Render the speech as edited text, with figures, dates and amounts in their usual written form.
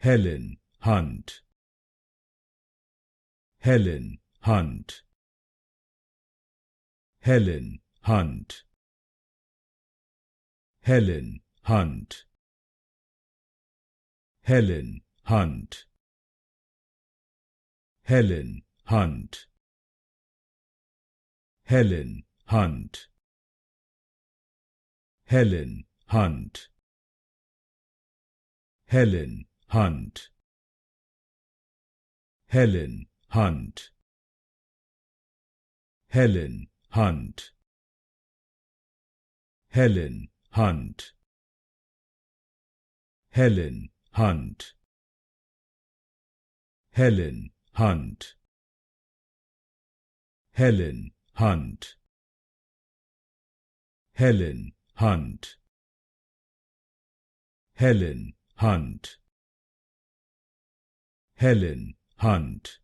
Helen Hunt. Helen Hunt. Helen Hunt. Helen Hunt. Helen Hunt. Helen Hunt. Helen Hunt. Helen Hunt. Helen Hunt. Helen Hunt. Helen Hunt. Helen Hunt. Helen Hunt. Helen Hunt. Helen Hunt. Helen Hunt. Helen Hunt. Helen Hunt.